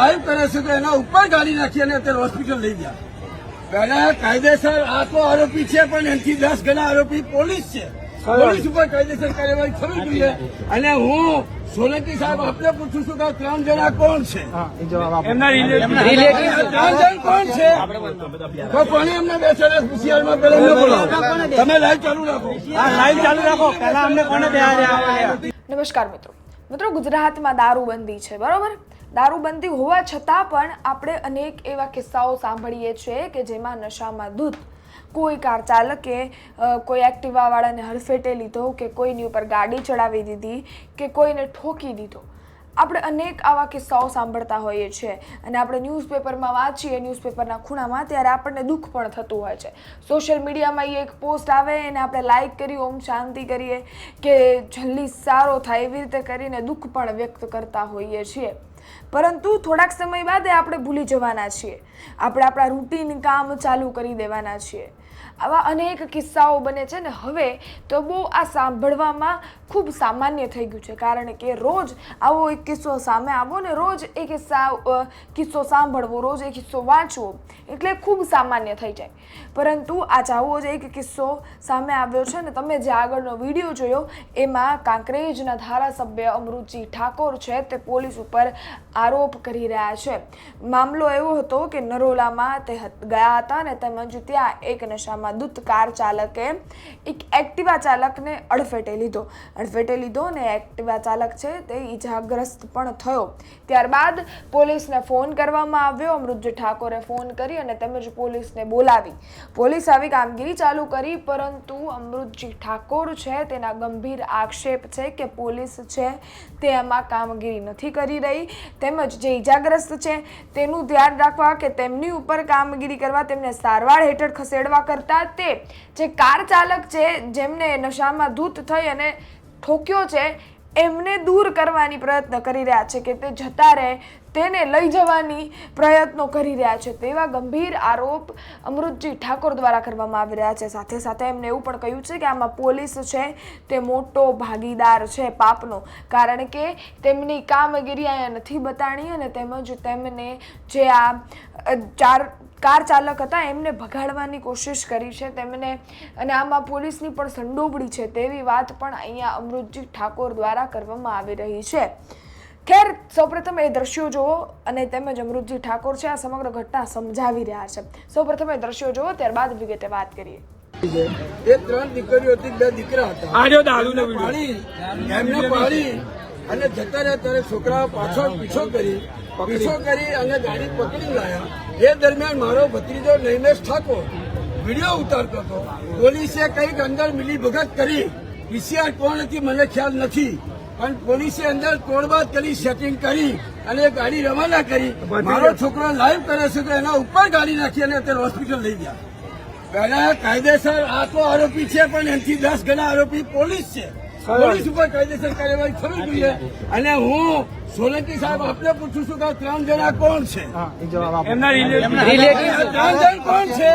Live કરે છે તો એના ઉપર ગાડી નાખી અને અત્યારે હોસ્પિટલ લઈ ગયા. પહેલા કાયદેસર આ તો આરોપી છે, પણ એનાથી 10 ગણા આરોપી પોલીસ છે. પોલીસ ઉપર કાયદેસર કાર્યવાહી થવી જોઈએ. અને હું સોલંકી સાહેબ આપને પૂછું છું કે 3 જણા કોણ છે? 3 જણ કોણ છે? તો કોને એમને બેસેલા પીસીઆરમાં પેલા ન બોલાવો. તમે લાઈવ ચાલુ રાખો. લાઈવ ચાલુ રાખો. પહેલા અમને કોને બેહાડ્યા? નમસ્કાર મિત્રો, ગુજરાતમાં દારૂબંધી છે, બરોબર? દારૂબંધી હોવા છતાં પણ આપણે અનેક એવા કિસ્સાઓ સાંભળીએ છીએ કે જેમાં નશામાં ધૂત કોઈ કાર ચાલકે કોઈ એક્ટિવા વાળાને હડફેટે લીધો, કે કોઈની ઉપર ગાડી ચડાવી દીધી, કે કોઈને ઠોકી દીધો. આપણે અનેક આવા કિસ્સાઓ સાંભળતા હોઈએ છીએ અને આપણે ન્યૂઝપેપરમાં વાંચીએ, ન્યૂઝપેપરના ખૂણામાં, ત્યારે આપણને દુઃખ પણ થતું હોય છે. સોશિયલ મીડિયામાં એક પોસ્ટ આવે અને આપણે લાઈક કરી, ઓમ શાંતિ કરીએ કે જલ્દી સારો થાય, એવી રીતે કરીને દુઃખ પણ વ્યક્ત કરતા હોઈએ છીએ. પરંતુ થોડાક સમય બાદ આપણે ભૂલી જવાના છીએ, આપણે આપણા રૂટીન કામ ચાલુ કરી દેવાના છીએ. આવા અનેક કિસ્સાઓ બને છે ને હવે તો બહુ આ સાંભળવામાં ખૂબ સામાન્ય થઈ ગયું છે, કારણ કે રોજ આવો એક કિસ્સો સામે આવો ને રોજ એ કિસ્સો સાંભળવો, રોજ એ કિસ્સો વાંચવો એટલે ખૂબ સામાન્ય થઈ જાય. પરંતુ આજ આવો જ એક કિસ્સો સામે આવ્યો છે ને, તમે જે આગળનો વિડીયો જોયો એમાં કાંકરેજના ધારાસભ્ય અમૃતજી ઠાકોર છે તે પોલીસ ઉપર આરોપ કરી રહ્યા છે. મામલો એવો હતો કે નરોલામાં તે ગયા હતા ને તેમજ ત્યાં એક નશામાં ધૂત કાર ચાલકે એક એક્ટિવા ચાલકને અડફેટે લીધો ને એક્ટિવા ચાલક છે તે ઈજાગ્રસ્ત પણ થયો. ત્યારબાદ પોલીસને ફોન કરવામાં આવ્યો. અમૃતજી ઠાકોરે ફોન કરી અને તેમજ પોલીસને બોલાવી. પોલીસ આવી કામગીરી ચાલુ કરી, પરંતુ અમૃતજી ઠાકોર છે તેના ગંભીર આક્ષેપ છે કે પોલીસ છે તે એમાં કામગીરી નથી કરી રહી, તેમજ જે ઈજાગ્રસ્ત છે તેનું ધ્યાન રાખવા કે તેમની ઉપર કામગીરી કરવા, તેમને સારવાર હેઠળ ખસેડવા કરતા તે જે કાર ચાલક છે જેમને નશામાં ધૂત થઈ અને ઠોક્યો છે એમને દૂર કરવાની પ્રયત્ન કરી રહ્યા છે, કે તે જતા રહે તેને લઈ જવાની પ્રયત્નો કરી રહ્યા છે. તેવા ગંભીર આરોપ અમૃતજી ઠાકોર દ્વારા કરવામાં આવી રહ્યા છે. સાથે સાથે એમને એવું પણ કહ્યું છે કે આમાં પોલીસ છે તે મોટો ભાગીદાર છે પાપનો, કારણ કે તેમની કામગીરી અહીંયા નથી બતાણી અને તેમજ તેમને જે આ કાર ચાલક હતા એમને ભગાડવાની કોશિશ કરી છે તેમને, અને આમાં પોલીસની પણ સંડોવણી છે તેવી વાત પણ અહીંયા અમૃતજી ઠાકોર દ્વારા કરવામાં આવી રહી છે. ખેર, સૌપ્રથમ એ દ્રશ્યો જુઓ અને તેમજ અમૃતજી ઠાકોર છે આ સમગ્ર ઘટના સમજાવી રહ્યા છે. સૌપ્રથમ એ દ્રશ્યો જુઓ, ત્યારબાદ વિગતે વાત કરીએ. એ 3 દીકરીઓ હતી, 2 દીકરા હતા. એમને પાડી અને જતા રહ્યા ત્યારે છોકરાઓ પાછળ પીછો કરી અને ગાડી પકડી લાયા. એ દરમિયાન મારો ભત્રીજો નૈમેશ ઠાકોર વિડીયો ઉતારતો હતો. પોલીસે કંઈક અંદર મિલીભગત કરી, પીસીઆર કોણ હતી મને ખ્યાલ નથી, પણ પોલીસે અંદર તોડબાદ કરી, સેટિંગ કરી અને ગાડી રવાના કરી. મારો છોકરો લાઈવ કરે છે તો એના ઉપર ગાડી નાખી અને અત્યારે હોસ્પિટલ લઈ ગયા. પહેલા કાયદેસર આ તો આરોપી છે, પણ એનાથી 10 ગણા આરોપી પોલીસ છે. પોલીસ ઉપર કાયદેસર કાર્યવાહી થવી જોઈએ. અને હું સોલંકી સાહેબ આપને પૂછું છું કે 3 જણા કોણ છે? 3 જણ કોણ છે?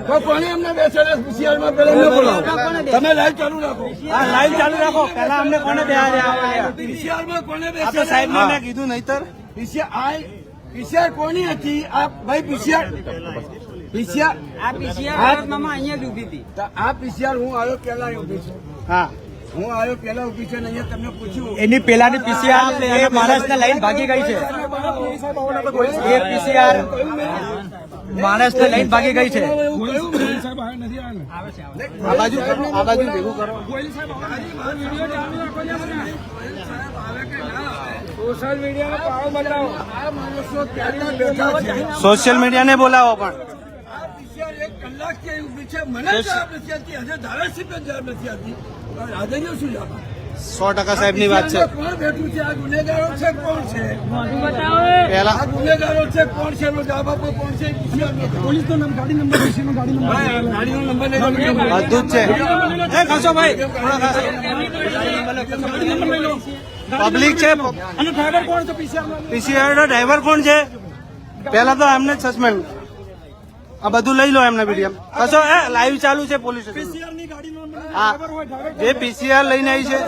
તો કોને એમને બેસેલા પીસીઆરમાં પેલા ન બોલાવો. તમે લાઈવ ચાલુ રાખો. લાઈવ ચાલુ રાખો. પહેલા અમને કોને બેહાડ્યા? પીસીઆરમાં કોને બેસેલા? સાહેબ મેં કીધું નહીતર પીસીઆર કોની હતી? આ ભાઈ પીસીઆર આ પીસીઆર અહીંયા જ ઉભી હતી. આ પીસીઆર હું આવ્યો પેલા ઉભી છું. હા, હું આવ્યો પેલા ઉભી છે ને અહીંયા તમને પૂછ્યું એની પેલાની પીસીઆર માણસને લઈને ભાગી ગઈ છે. એ પીસીઆર માણસને લઈને ભાગી ગઈ છે. આ બાજુ ભેગું કરો. સોશિયલ મીડિયાને બોલાવો. પણ 1 કલાકથી ઉભી છે, મને જવાબ નથી આપતી, હજુ ધારાસભ્ય જવાબ નથી આપતી. રાધેજો શું જવાબ? 100% સાહેબની વાત છે. કોણ બેઠું છે? આ ગુનેગારો છે કોણ છે? પેલા આ ગુનેગારો છે કોણ છે? એનો જવાબ આપો. કોણ છે? પોલીસનો ગાડી નંબર ગાડીનો નંબર બધું જ છે. પબ્લિક છે. અને ડ્રાઈવર કોણ છે? પીસીઆર નો ડ્રાઈવર કોણ છે? પેલા તો એમને જ સસ્પેન્ડ. આ બધું લઈ લો એમને વિડીયો. કશો લાઈવ ચાલુ છે પોલીસ સ્ટેશન. આ જે પીસીઆર લઈને આવી છે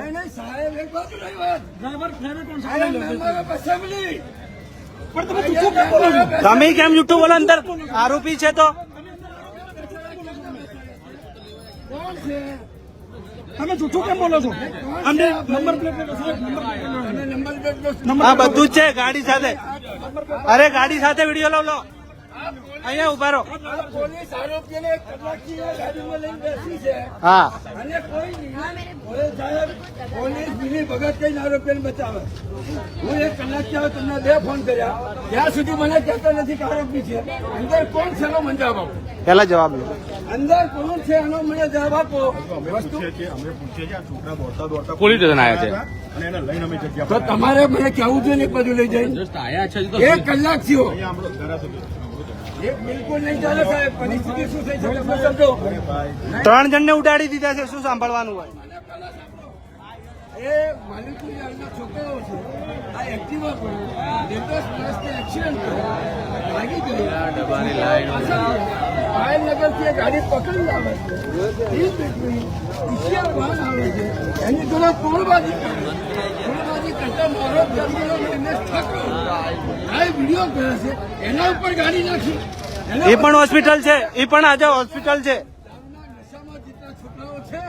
નહીં સાહેબ એક બાજુ નહીં વાત સાહેબ મેમ્બર ઓફ એસેમ્બલી તમે કેમ જૂઠું બોલો અંદર આરોપી છે તો કોણ છે તમે જૂઠું કેમ બોલો છો? અમને નંબર પ્લેટ અને નંબર પ્લેટ આ બધું જ છે ગાડી સાથે. અરે ગાડી સાથે વિડીયો લો અહીંયા ઉભા રહો. પોલીસ આરોપીને કલાકથી ગાડીમાં લઈને બેસી છે હા અને કોઈ સાહેબ પોલીસ મિલી ભગત કઈ આરોપીને બચાવે. હું 1 કલાકથી હવે તમને 2 ફોન કર્યા ત્યાં સુધી મને કહેતા નથી કે આરોપી છે. અંદર કોણ છે એનો મને જવાબ આપો. પેલા જવાબ લો. અંદર કોણ છે એનો મને જવાબ આપો. પોલીસ સ્ટેશન આવ્યા છે તો તમારે મને કહેવું જોઈએ ને એક બાજુ લઈ જઈને 1 કલાક થયો. એક બિલકુલ નહીં ચાલે સાહેબ. પરિસ્થિતિ શું થઈ છે તમે સમજો. 3 જણને ઉડાડી દીધા છે. શું સાંભળવાનું હોય? એ માલિકની હાલના છોકરાઓ છે. આ એક્ટિવા પર લેટેસ્ટ પ્લસથી એક્સિડન્ટ લાગી ગયું. પાયલનગરથી ગાડી પકડી લાવે છે. ઈ બીટવીન ઈશિયા વાહન આવે છે. એની જોડે તોડબાજી કરતા મારો જન્મેલો રમેશ ઠાકોર આ વિડીયો કરે છે. એના ઉપર ગાડી નાખી. એ પણ હોસ્પિટલ છે. એ પણ આજે હોસ્પિટલ છે. નશામાં જેટલા છોકરાઓ છે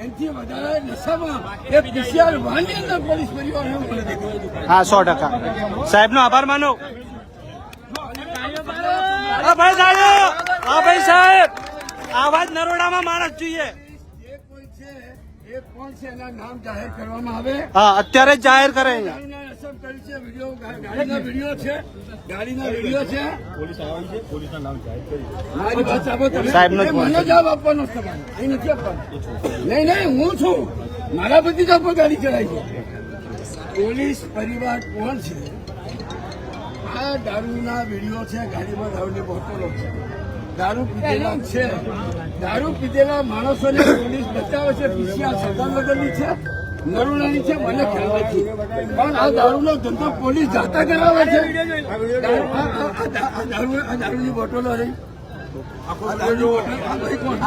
એનાથી વધારે નશામાં એ પીસીઆર વાહનની અંદર પોલીસ પરિવાર એવું મને દેખાય. હા 100%. સાહેબનો આભાર માનો. હા ભાઈ સાહેબ. હા ભાઈ સાહેબ. આવાજ નરોડામાં માણસ જોઈએ. જે કોઈ છે એ કોણ છે એના નામ જાહેર કરવામાં આવે. હા અત્યારે જ જાહેર કરે અહીંયા. ગાડીના અસર કરી છે વિડીયો ગાડીના વિડીયો છે. ગાડીના વિડીયો છે. મારી વાત સાંભળો તમે. સાહેબનો જ મને જવાબ આપવાનો છે તમારે. અહીં નથી આપવાનો. નહીં હું છું. મારા ભતીજા પર ગાડી ચલાવી છે. પોલીસ પરિવાર કોણ છે? આ દારૂના વિડીયો છે. ગાડીમાં દારૂની બોટલો છે. દારૂ પીધેલા છે. દારૂ પીધેલા માણસોને પોલીસ બચાવે છે. પીસીઆર સરદારનગરની છે, નરોડાની છે, મને ખ્યાલ નથી. પણ આ દારૂનો ધંધો પોલીસ જાતા કરાવે છે. આ દારૂની બોટલો રહી. આ દારૂની બોટલ આ ભાઈ કોણ?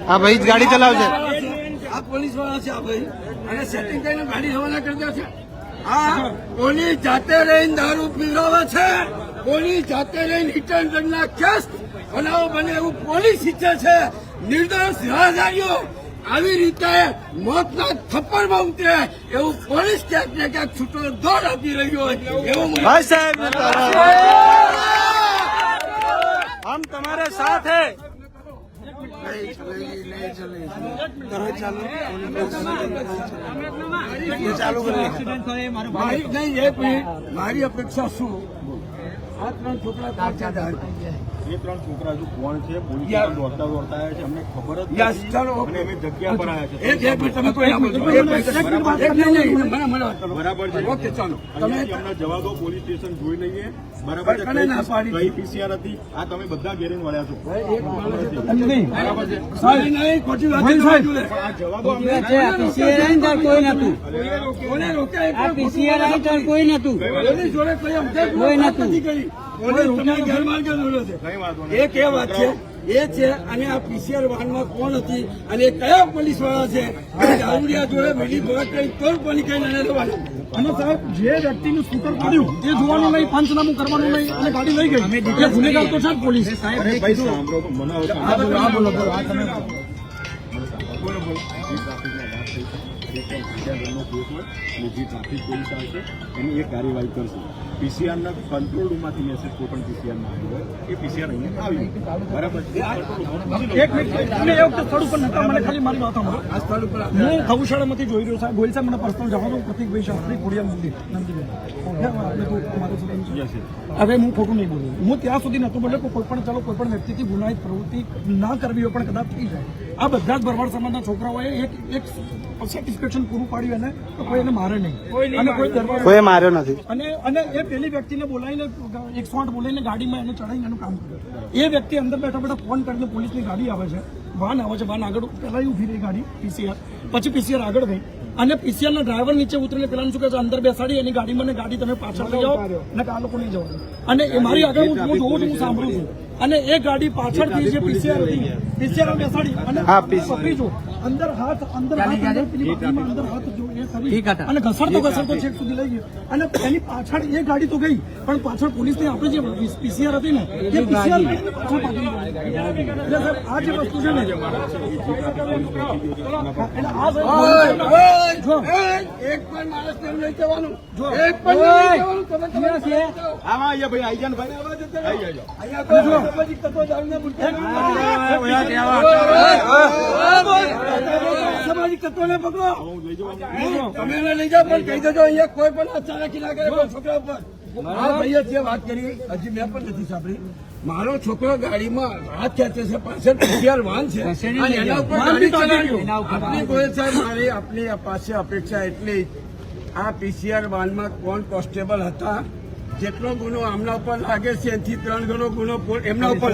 હા ભાઈ જ ગાડી ચલાવશે. આ પોલીસ વાળા છે. આ ભાઈ અને સેટિંગ કરીને ગાડી રવાના કરતા છે. આ પોલીસ જાતે રહીને દારૂ પીવડાવે છે. પોલીસ જાતે રહીને હિટ એન્ડ રનના કેસ બનાવો બને એવું પોલીસ ઈચ્છે છે. નિર્દોષ રાહદારીઓ આવી રીતે મોતના થપ્પડમાં ઉતરે એવું પોલીસ ક્યાંક ને ક્યાંક છૂટો દોર આપી રહ્યો હોય એવું મને ભાઈ સાહેબ હમ તમારે સાથ હૈ. મારી અપેક્ષા શું? આ 3 છોકરા પાછા જાય. એ 3 છોકરા હજુ કોણ છે? પોલીસ દોડતા આવ્યા છે. અમને ખબર જ નથી. ચાલો અને અમે જગ્યા પર આવ્યા છે. એક મિનિટ તમે કોઈ આપો છો. એક મિનિટ મને બરાબર છે. ઓકે ચાલો તમે અમને જવા દો. પોલીસ સ્ટેશન જોઈ લઈએ. બરાબર છે. કને ના પાડી? કઈ પીસીઆર હતી? આ તમે બધા ઘેરીને વળ્યા છો. બરાબર છે. સાહેબ નહીં ખોટી વાત છે. આ જવા દો. અમને કોને રોક્યા? કોઈ નતું. પોલીસ જોડે કોઈ વાત નથી કરી. પોલીસ તમને ગેરમાર્ગે દોર્યો છે. કઈ વાંધો નહીં. એક એ વાત છે એ છે. અને આ પીસીઆર વાહનમાં કોણ હતી અને કયા પોલીસ વાળા છે દારૂડિયા જોડે મિલી ભગત કરી તોડ પાણી કઈ નાના લેવાનું. અને સાહેબ જે વ્યક્તિનું સ્કૂટર પડ્યું એ જોવાનું નહીં, પંચનામું કરવાનું નહીં અને ગાડી લઈ ગઈ. એ ગુનેગાર તો છે જ પોલીસ. અરે ભાઈ સાંભળો તો મને હવે બોલો. જે ટ્રાફિક પોલીસ આવશે એની એક કાર્યવાહી કરશે. પીસીઆરના કંટ્રોલ રૂમમાંથી મેસેજ કોઈ પણ પીસીઆરમાં આવ્યો હોય એ પીસીઆર અહીંયા આવ્યું. બરાબર છે. એક મિનિટ તમે એ વખતે સ્થળ ઉપર નતા. મને ખાલી મારી વાત સાંભળો. આ સ્થળ ઉપર હું ગૌશાળામાંથી જોઈ રહ્યો સાહેબ. ગોયલ સાહેબ મને પર્સનલ જવા દો. પ્રતિકભાઈ શાસ્ત્રી ખોડિયાર મંદિર નંદીબેન. હવે હું ખોટું નહીં બોલું. હું ત્યાં સુધી નહોતો બોલ્યો કે કોઈ પણ ચાલો કોઈ પણ વ્યક્તિથી ગુનાહિત પ્રવૃત્તિ ના કરવી હોય પણ કદાચ થઈ જાય. આ બધા જ ભરવાડ સમાજના છોકરાઓએ એક સેટિસ્ફેક્શન પૂરું પાડ્યું એને તો કોઈ એને મારે નહીં અને કોઈ દરવાજો કોઈ માર્યો નથી. અને એ પેલી વ્યક્તિને બોલાવીને 108 બોલાવીને ગાડીમાં એને ચડાવીને એનું કામ કર્યું. એ વ્યક્તિ અંદર બેઠા બેઠા ફોન કરીને પોલીસની ગાડી આવે છે, વાન આવે છે, વાન આગળ પહેલા ઉભી રહી ગાડી પીસીઆર, પછી પીસીઆર આગળ ગઈ. અને પીસીઆર ના ડ્રાઈવર નીચે ઉતરીને પેલા શું કહે છે અંદર બેસાડી એની ગાડીમાં ને ગાડી તમે પાછળ લઈ જાઓ અને આ લોકો નહીં જવાનું. અને એ મારી આગળ હું જોઉં છું, હું સાંભળું છું. અને એ ગાડી પાછળથી જે પીસીઆર હતી પીસીઆર બેસાડી અને પકડી જો અંદર હાથ અંદર પેલી બાજુમાં અંદર હાથ જો એ કરી અને ઘસડતો છેક સુધી લઈ ગયો. અને એની પાછળ એ ગાડી તો ગઈ પણ પાછળ પોલીસની આપણે જે પીસીઆર હતી ને એ પીસીઆર પાછળ પાડી એટલે સાહેબ આ જે વસ્તુ છે ને એટલે આ જો એક પણ માણસ ને લઈ જવાનું, એક પણ નહીં જવાનું. તમે આમાં અહીંયા ભાઈ આઈ જાને ભાઈ આવા જતા આઈ જાઓ. અહીંયા કોઈ સામાજિક તત્વો દારૂના બુટકા સામાજિક તત્વોને પકડો. તમે એને લઈ જાઓ પણ કહી દેજો અહીંયા કોઈ પણ આ ચાલાકી ના કરે કોઈ છોકરા ઉપર. આ ભાઈએ જે વાત કરી હજી મેં પણ નથી સાંભળી. મારો છોકરો ગાડીમાં હાથ ખેંચે છે, પાછળ પીસીઆર વાન છે અને એના ઉપર ગાડી ચલાવી. આપની ગોયલ સાહેબ, મારી આપની પાસે અપેક્ષા એટલી આ પીસીઆર વાનમાં કોણ કોન્સ્ટેબલ હતા, જેટલો ગુનો આમના ઉપર લાગે છે એનાથી 3 ગણો ગુનો એમના ઉપર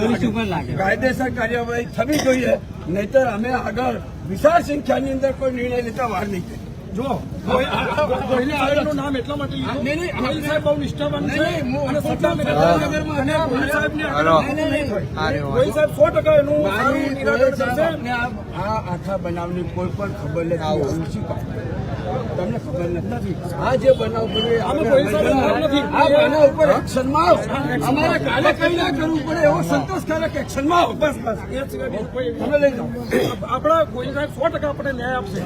લાગે. કાયદેસર કાર્યવાહી થવી જોઈએ, નહીતર અમે આગળ વિશાળ સંખ્યાની અંદર કોઈ નિર્ણય લેતા વાર નહીં થાય. જો કોઈને આગળનું નામ એટલા માટે લીધું. નહીં, નહીં, ગોહિલ સાહેબ બહુ નિષ્ઠાવાન છે નહીં, નહીં, અને સત્તા નહીં, અને ગોહિલ સાહેબની નહીં, નહીં. ગોહિલ સાહેબ 100% એનું સારું નિરાકરણ કરશે. આપને આ આખા બનાવની કોઈ પણ ખબર નથી. હું શું કહું? તમને ખબર નથી. આ જે બનાવ બન્યો આમાં ગોહિલ સાહેબ નથી. આ બનાવ ઉપર એક્શનમાં આવો. અમારે કાલે કઈ ના કરવું પડે એવો સંતોષકારક એક્શનમાં આવો. બસ બસ એ જ બીજું કોઈ તમે લઈ જાઓ. આપણા ગોહિલ સાહેબ 100% આપણે ન્યાય આપશે.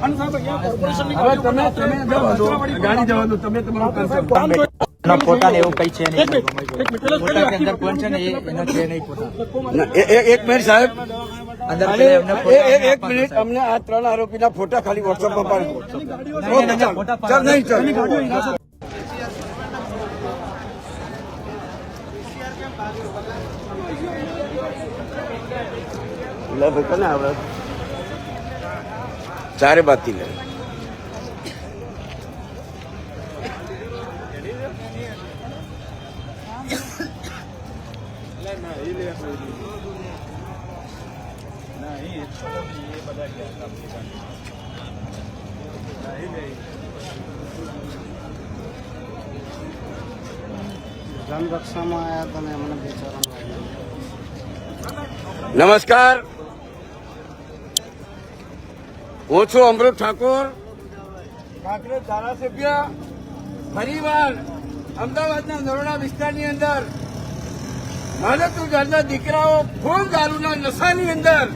અને સાહેબ અહીંયા કોર્પોરેશનની હવે તમે જવા દો, ગાડી જવા દો, તમે તમારું કરશો. એના પોતાને એવું કઈ છે એક નહીં. મિનિટ પેલા ફોટા કે અંદર કોણ છે ને એનો છે નહીં ફોટા. એક મિનિટ સાહેબ, અંદર અને પેલા એમના ફોટા એક મિનિટ અમને આ 3 આરોપીના ફોટા ખાલી વોટ્સઅપમાં પાડો. નહીં, ફોટા ચાલ નહીં ચાલ. લે ભાઈ કને આવે ચારે બાતી લે. જનરક્ષામાં આવ્યા તમે મને બેચારા નમસ્કાર, હું છું અમૃત ઠાકોર, કાંકરેજ ધારાસભ્ય. ફરીવાર અમદાવાદના નરોડા વિસ્તારની અંદર માલતું જાતના દીકરાઓ ફૂલ દારૂના નશાની અંદર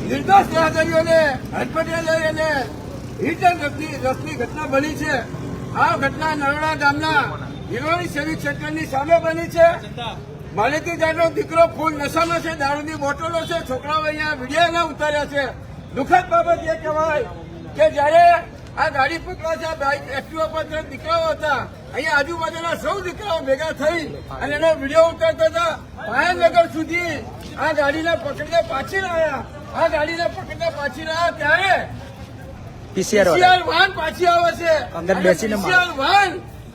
નિર્દોષ રાહદારીઓને હડપટીએ લઈ અને હિટ એન્ડ રસની ઘટના બની છે. આ ઘટના નરોડા ગામના હિરોની સેવિક સેન્ટરની સામે બની છે. માલિકી જાતનો દીકરો ફૂલ નશામાં છે, દારૂની બોટલો છે, છોકરાઓ અહીંયા વિડીયોના ઉતાર્યા છે. દુઃખદ બાબત એ કહેવાય કે જયારે આ ગાડી પકડાશે, બાઇક એક્ટિવા પર 3 દીકરાઓ હતા, અહીંયા આજુબાજુના સૌ દીકરાઓ ભેગા થઈ અને એનો વિડીયો ઉતારતા હતા. ભાયનગર સુધી આ ગાડીને પકડીને પાછી લાયા. આ ગાડીને પકડીને પાછી લાયા ત્યારે પીસીઆર પીસીઆર વાન પાછી આવે છે. અંદર બેસીને પીસીઆર વાન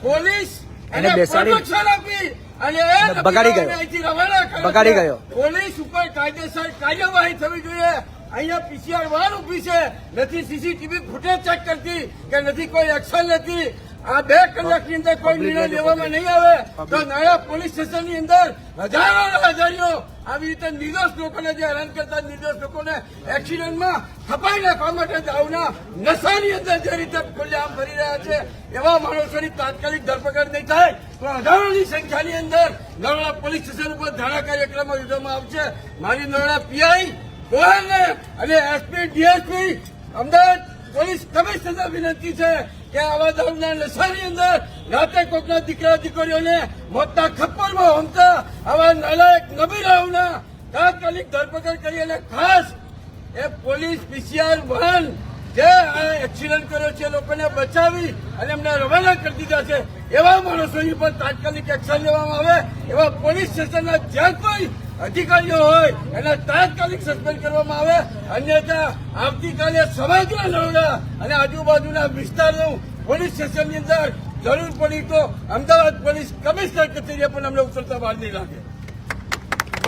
પોલીસ એને બેસાડી પ્રોટેક્શન આપી અને બગાડી ગયો. અહીંથી રવાના કર્યો. બગાડી ગયો. પોલીસ ઉપર કાયદેસર કાર્યવાહી થવી જોઈએ. અહીંયા પીસીઆર વાન ઉભી છે, નથી સીસીટીવી ફૂટેજ ચેક કરતી કે નથી કોઈ એક્શન લેતી. આ 2 કલાકની અંદર કોઈ નિર્ણય લેવામાં નહીં આવે તો નાણા પોલીસ સ્ટેશનની અંદર હજારો રાહદારીઓ આવી રીતે નિર્દોષ લોકોને જે હેરાન કરતા નિર્દોષ લોકોને એક્સિડન્ટમાં ખપાઈ નાખવા માટે દારૂના નશાની અંદર જે રીતે ખુલ્લેઆમ ફરી રહ્યા છે એવા માણસોની તાત્કાલિક ધરપકડ નહીં થાય તો હજારોની સંખ્યાની અંદર નરોડા પોલીસ સ્ટેશન ઉપર ધારા કાર્યક્રમો યોજવામાં આવશે. મારી નરોડા પીઆઈ ગોયલને અને SP DSP Ahmedabad police commissioner વિનંતી છે કે આવા દારૂના નશાની અંદર રાતે કોઈકના દીકરા દીકરીઓને મોતના ખપ્પરમાં હોમતા આવા નાલાયક નબીરાઓના તાત્કાલિક ધરપકડ કરી અને ખાસ એ પોલીસ પીસીઆર વાહન જે એક્સિડન્ટ કર્યો છે લોકોને બચાવી અને એમને રવાના કરી દીધા છે એવા માણસોની પર તાત્કાલિક એક્શન લેવામાં આવે. એવા પોલીસ સ્ટેશનના જ્યાં કોઈ અધિકારીઓ હોય એને તાત્કાલિક સસ્પેન્ડ કરવામાં આવે. અન્યથા આવતીકાલે સમગ્ર નરોડા અને આજુબાજુના વિસ્તારનું પોલીસ સ્ટેશનની અંદર જરૂર પડી તો અમદાવાદ પોલીસ કમિશનર કચેરીએ પણ અમને ઉતરતા બહાર નહીં લાગે.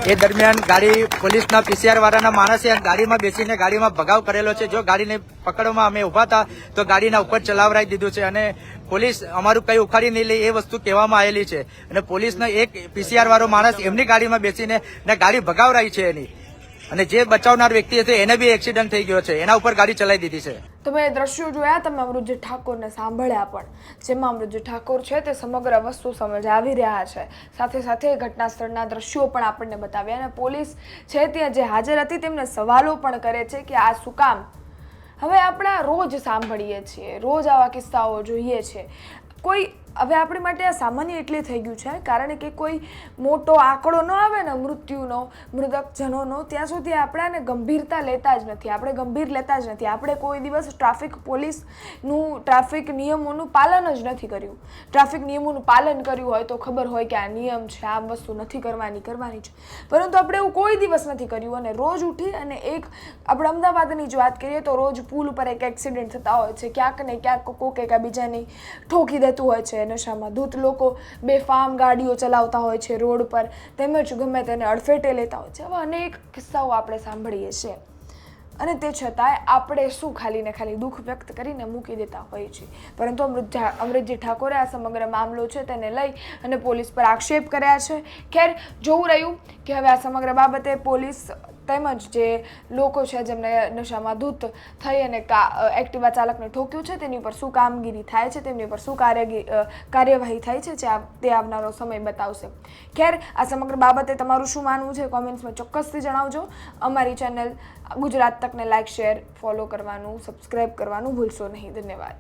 એ દરમિયાન ગાડી પોલીસના PCR વાળાના માણસે ગાડીમાં બેસીને ગાડીમાં ભગાવ કરેલો છે. જો ગાડીને પકડવામાં અમે ઉભા હતા તો ગાડીના ઉપર ચલાવરાઈ દીધું છે અને પોલીસ અમારું કઈ ઉખાડી નહીં લે એ વસ્તુ કહેવામાં આવેલી છે. અને પોલીસનો એક PCR વાળો માણસ એમની ગાડીમાં બેસીને ગાડી ભગાવરાઈ છે એની. અને જે બચાવનાર વ્યક્તિ હતો એને બી એક્સિડન્ટ થઈ ગયો છે, એના ઉપર ગાડી ચલાવી દીધી છે. તમે એ દ્રશ્યો જોયા, તમે અમૃતજી ઠાકોરને સાંભળ્યા પણ, જેમાં અમૃતજી ઠાકોર છે તે સમગ્ર વસ્તુ સમજાવી રહ્યા છે. સાથે સાથે ઘટના સ્થળના દ્રશ્યો પણ આપણને બતાવ્યા અને પોલીસ છે ત્યાં જે હાજર હતી તેમને સવાલો પણ કરે છે કે આ શું કામ. હવે આપણે રોજ સાંભળીએ છીએ, રોજ આવા કિસ્સાઓ જોઈએ છે. કોઈ હવે આપણી માટે આ સામાન્ય એટલે થઈ ગયું છે કારણ કે કોઈ મોટો આંકડો ન આવે ને મૃત્યુનો, મૃતકજનોનો, ત્યાં સુધી આપણે ગંભીરતા લેતા જ નથી. આપણે ગંભીર લેતા જ નથી. આપણે કોઈ દિવસ ટ્રાફિક પોલીસનું ટ્રાફિક નિયમોનું પાલન જ નથી કર્યું. ટ્રાફિક નિયમોનું પાલન કર્યું હોય તો ખબર હોય કે આ નિયમ છે, આ વસ્તુ નથી કરવાની છે, પરંતુ આપણે એવું કોઈ દિવસ નથી કર્યું. અને રોજ ઉઠી અને એક આપણે અમદાવાદની જ વાત કરીએ તો રોજ પુલ ઉપર એક એક્સિડન્ટ થતા હોય છે. ક્યાંક ને ક્યાંક કોક બીજાની ઠોકી દેતું હોય છે. નશામાં ધૂત લોકો બેફામ ગાડીઓ ચલાવતા હોય છે રોડ પર, તેમજ ગમે તેને અડફેટે લેતા હોય છે. આવા અનેક કિસ્સાઓ આપણે સાંભળીએ છીએ અને તે છતાંય આપણે શું ખાલી ને ખાલી દુઃખ વ્યક્ત કરીને મૂકી દેતા હોઈએ છીએ. પરંતુ અમૃતજી ઠાકોરે આ સમગ્ર મામલો છે તેને લઈ અને પોલીસ પર આક્ષેપ કર્યા છે. ખેર, જોવું રહ્યું કે હવે આ સમગ્ર બાબતે પોલીસ તેમજ જે લોકો છે જેમને નશામાં ધૂત થઈ અને એક્ટિવા ચાલકને ઠોક્યું છે તેની પર શું કામગીરી થાય છે, તેમની પર શું કાર્યવાહી થાય છે તે આવનારો સમય બતાવશે. ખેર, આ સમગ્ર બાબતે તમારું શું માનવું છે કોમેન્ટ્સમાં ચોક્કસથી જણાવજો. અમારી ચેનલ ગુજરાત તકને લાઇક, શેર, ફોલો કરવાનું, સબસ્ક્રાઈબ કરવાનું ભૂલશો નહીં. ધન્યવાદ.